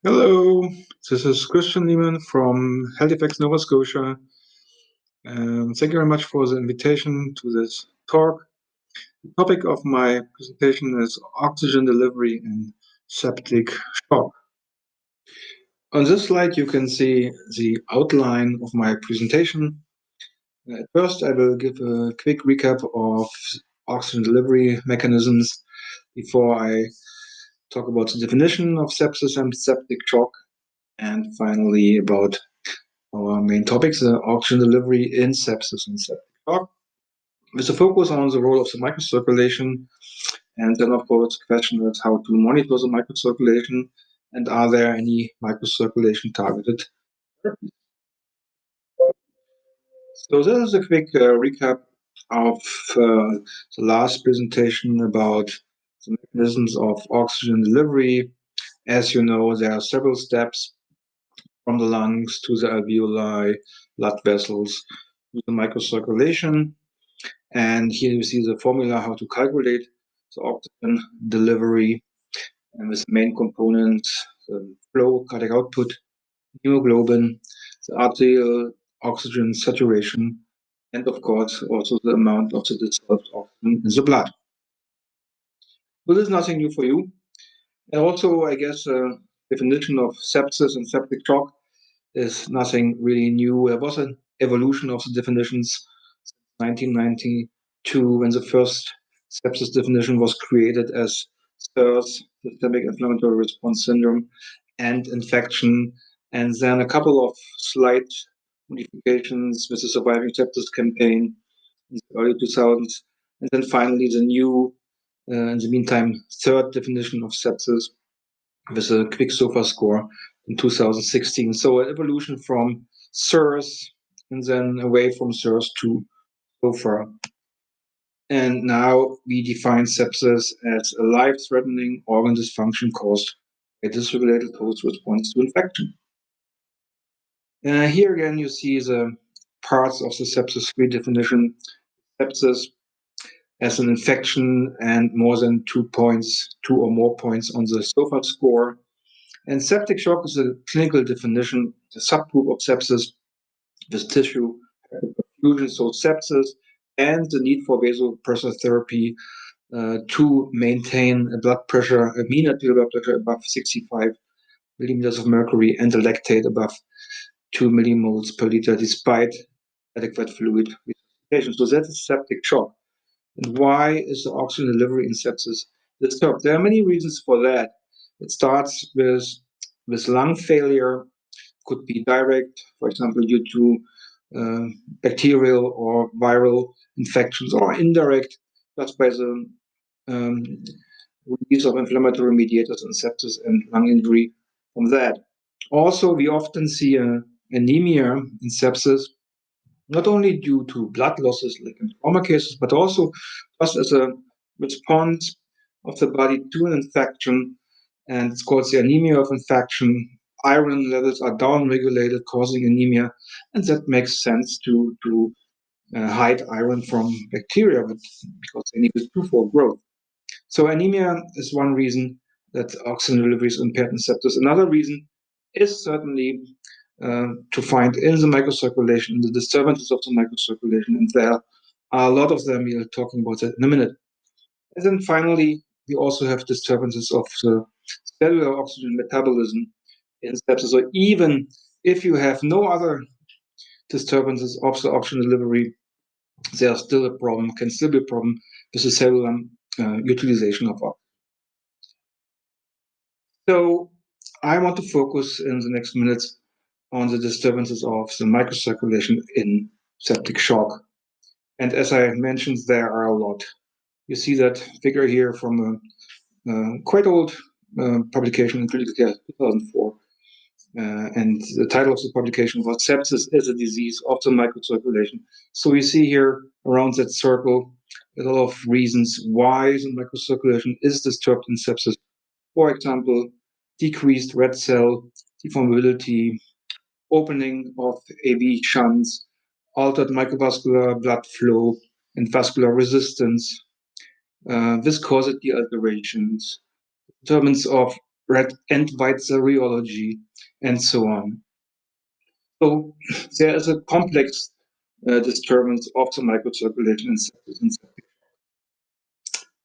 Hello, this is Christian Lehmann from Halifax, Nova Scotia. Thank you very much for the invitation to this talk. The topic of my presentation is oxygen delivery in septic shock. On this slide, you can see the outline of my presentation. At first, I will give a quick recap of oxygen delivery mechanisms before I talk about the definition of sepsis and septic shock, and finally about our main topics, the oxygen delivery in sepsis and septic shock, with a focus on the role of the microcirculation, and then of course the question is how to monitor the microcirculation, and are there any microcirculation-targeted therapies. So this is a quick recap of the last presentation about the mechanisms of oxygen delivery. As you know, there are several steps from the lungs to the alveoli, blood vessels, to the microcirculation. And here you see the formula how to calculate the oxygen delivery, and with the main components, the flow, cardiac output, hemoglobin, the arterial oxygen saturation, and of course also the amount of the dissolved oxygen in the blood. So this is nothing new for you. And also, I guess, definition of sepsis and septic shock is nothing really new. There was an evolution of the definitions since 1992 when the first sepsis definition was created as SIRS, systemic inflammatory response syndrome, and infection. And then a couple of slight modifications with the Surviving Sepsis campaign in the early 2000s. And then finally the new, in the meantime, third definition of sepsis with a quick SOFA score in 2016. So an evolution from SIRS and then away from SIRS to SOFA. And now we define sepsis as a life-threatening organ dysfunction caused by dysregulated host response to infection. Here again, you see the parts of the sepsis redefinition. Sepsis as an infection and more than 2 points, 2 or more points on the SOFA score. And septic shock is a clinical definition, a subgroup of sepsis with tissue perfusion, so sepsis and the need for vasopressor therapy to maintain a blood pressure, a mean arterial blood pressure above 65 millimeters of mercury and a lactate above 2 millimoles per liter despite adequate fluid resuscitation. So that is septic shock. And why is the oxygen delivery in sepsis disturbed? There are many reasons for that. It starts with lung failure, could be direct, for example, due to bacterial or viral infections, or indirect, just by the release of inflammatory mediators in sepsis and lung injury from that. Also, we often see anemia in sepsis, not only due to blood losses like in trauma cases, but also just as a response of the body to an infection, and it's called the anemia of infection. Iron levels are downregulated, causing anemia, and that makes sense to hide iron from bacteria, because they need it for growth. So anemia is one reason that oxygen delivery is impaired in sepsis. Another reason is certainly to find in the microcirculation, the disturbances of the microcirculation, and there are a lot of them. We'll talking about that in a minute. And then finally, we also have disturbances of the cellular oxygen metabolism in sepsis. So even if you have no other disturbances of the oxygen delivery, there's still a problem, can still be a problem with the cellular utilization of oxygen. So I want to focus in the next minutes on the disturbances of the microcirculation in septic shock. And as I mentioned, there are a lot. You see that figure here from a quite old publication in Critical Care 2004. And the title of the publication was Sepsis is a Disease of the Microcirculation. So we see here around that circle a lot of reasons why the microcirculation is disturbed in sepsis. For example, decreased red cell deformability, opening of AV shunts, altered microvascular blood flow and vascular resistance, viscosity alterations, disturbance of red and white serology, and so on. So there is a complex disturbance of the microcirculation in sepsis and septic.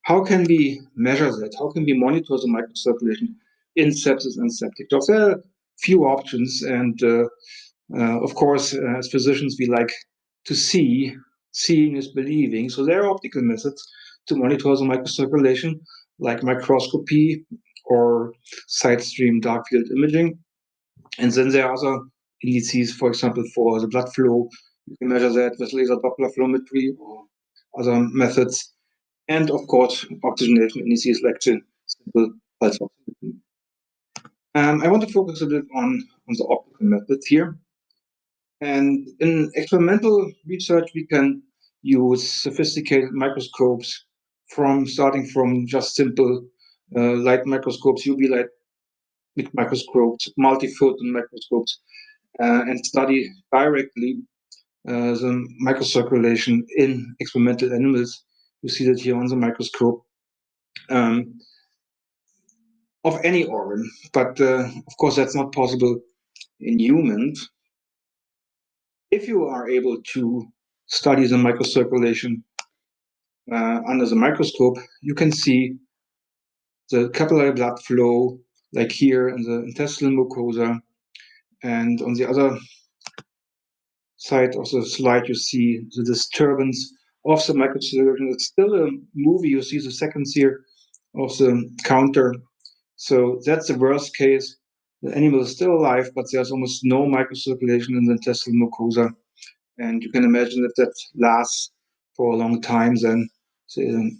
How can we measure that? How can we monitor the microcirculation in sepsis and septic shock? There are a few options, and of course, as physicians, we like to see. Seeing is believing. So there are optical methods to monitor the microcirculation, like microscopy or side stream dark field imaging. And then there are other indices, for example, for the blood flow. You can measure that with laser Doppler flowmetry or other methods. And of course, oxygenation indices like the simple pulse oximetry. I want to focus a bit on the optical methods here. And in experimental research, we can use sophisticated microscopes starting from just simple light microscopes, UV light microscopes, multiphoton microscopes, and study directly the microcirculation in experimental animals. You see that here on the microscope of any organ, but of course that's not possible in humans. If you are able to study the microcirculation under the microscope, you can see the capillary blood flow, like here in the intestinal mucosa, and on the other side of the slide, you see the disturbance of the microcirculation. It's still a movie. You see the seconds here of the counter. So that's the worst case. The animal is still alive, but there's almost no microcirculation in the intestinal mucosa. And you can imagine that that lasts for a long time, then the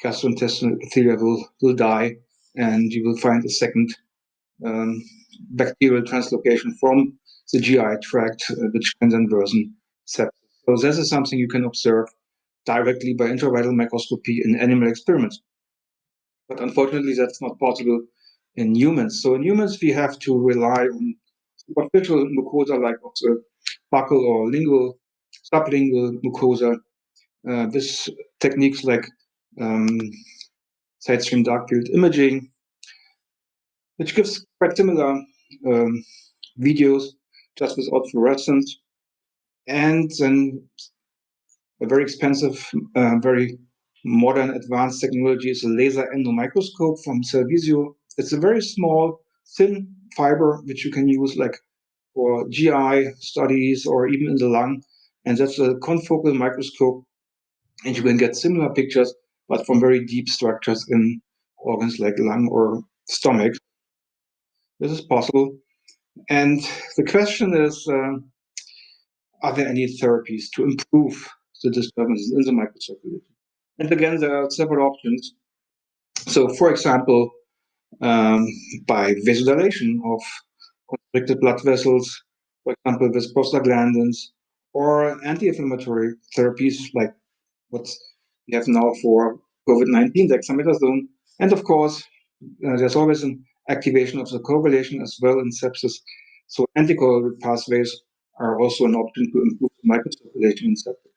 gastrointestinal epithelium will die, and you will find a second bacterial translocation from the GI tract, which can then worsen sepsis. So this is something you can observe directly by intravital microscopy in animal experiments. But unfortunately, that's not possible in humans. So in humans, we have to rely on superficial mucosa like of the buccal or lingual, sublingual mucosa. This techniques like side stream dark field imaging, which gives quite similar videos just without fluorescence, and then a very expensive, very modern advanced technology is a laser endomicroscope from Cellvisio. It's a very small, thin fiber which you can use like for GI studies or even in the lung, and that's a confocal microscope, and you can get similar pictures, but from very deep structures in organs like lung or stomach. This is possible. And the question is, are there any therapies to improve the disturbances in the microcirculation? And again, there are several options. So, for example, by vasodilation of constricted blood vessels, for example, with prostaglandins, or anti-inflammatory therapies like what we have now for COVID-19, dexamethasone. And of course, there's always an activation of the coagulation as well in sepsis. So anticoagulatory pathways are also an option to improve the microcirculation in sepsis.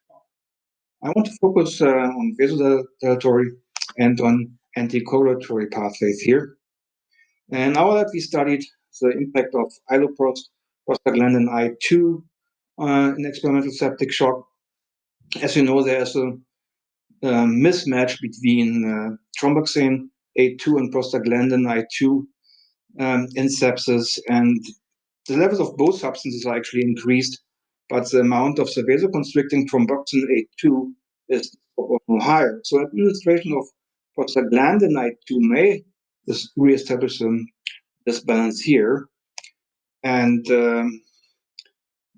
I want to focus on vasodilatory and on anticoagulatory pathways here. And now that we studied the impact of iloprost, prostaglandin I2 in experimental septic shock, as you know, there's a mismatch between thromboxane A2 and prostaglandin I2 in sepsis, and the levels of both substances are actually increased, but the amount of the vasoconstricting thromboxane A2 is higher. So administration of prostaglandin I2 may reestablish this balance here. And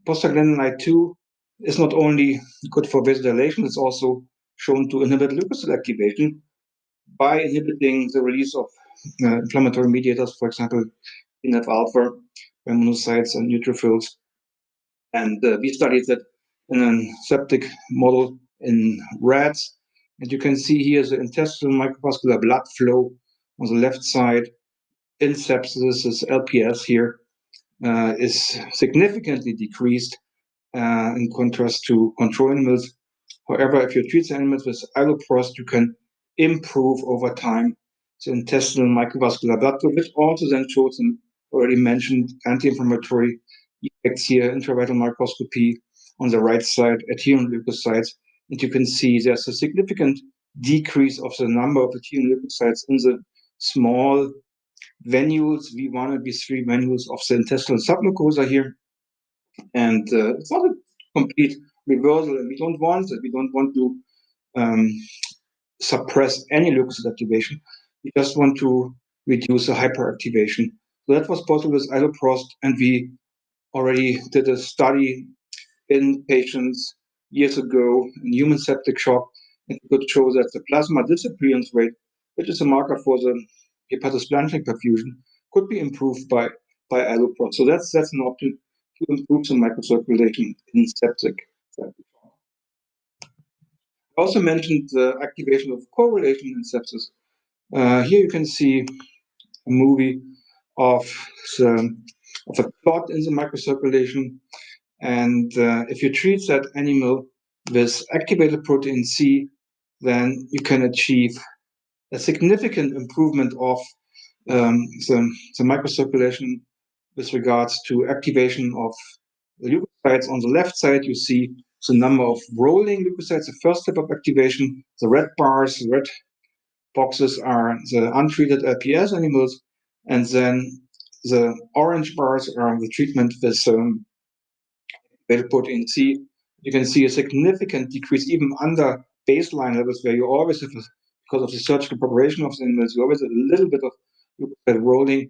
prostaglandin I2 is not only good for vasodilation, it's also shown to inhibit leukocyte activation by inhibiting the release of inflammatory mediators, for example, TNF alpha, monocytes, and neutrophils. And we studied that in a septic model in rats. And you can see here the intestinal microvascular blood flow on the left side in sepsis. This LPS here is significantly decreased in contrast to control animals. However, if you treat the animals with iloprost, you can improve over time the intestinal microvascular blood flow, which also then shows some already mentioned anti-inflammatory effects here, intravital microscopy on the right side, adherent leukocytes. And you can see there's a significant decrease of the number of adherent leukocytes in the small venules, V1 and V3 venules of the intestinal submucosa here. And it's not a complete reversal, and we don't want it. We don't want to suppress any leukocyte activation. We just want to reduce the hyperactivation. So that was possible with iloprost, and we already did a study in patients years ago in human septic shock, and we could show that the plasma disappearance rate, which is a marker for the hepatosplanchnic perfusion, could be improved by iloprost. So that's an option to improve the microcirculation in septic shock. I also mentioned the activation of correlation in sepsis. Here you can see a movie of a clot in the microcirculation, and if you treat that animal with activated protein C, then you can achieve a significant improvement of the microcirculation with regards to activation of the leukocytes. On the left side, you see the number of rolling leukocytes, the first step of activation. The red bars, the red boxes are the untreated LPS animals, and then the orange bars are the treatment with beta protein C. You can see a significant decrease even under baseline levels, where you always have, because of the surgical preparation of the animals, you always have a little bit of leukocyte rolling,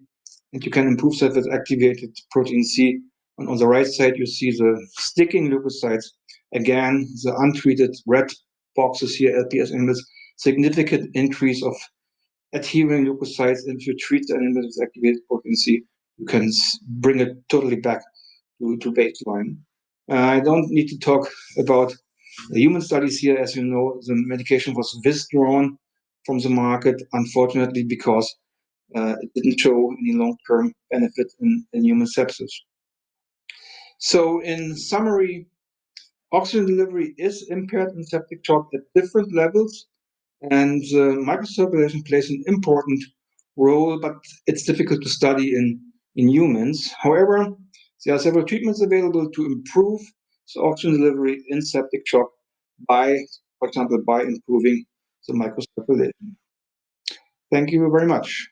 and you can improve that with activated protein C. And on the right side, you see the sticking leukocytes. Again, the untreated red boxes here, LPS animals, significant increase of adhering leukocytes. And if you treat the animals with activated protein C, you can bring it totally back to baseline. I don't need to talk about the human studies here. As you know, the medication was withdrawn from the market, unfortunately, because it didn't show any long-term benefit in human sepsis. So in summary, oxygen delivery is impaired in septic shock at different levels, and microcirculation plays an important role, but it's difficult to study in humans. However, there are several treatments available to improve the oxygen delivery in septic shock by, for example, by improving the microcirculation. Thank you very much.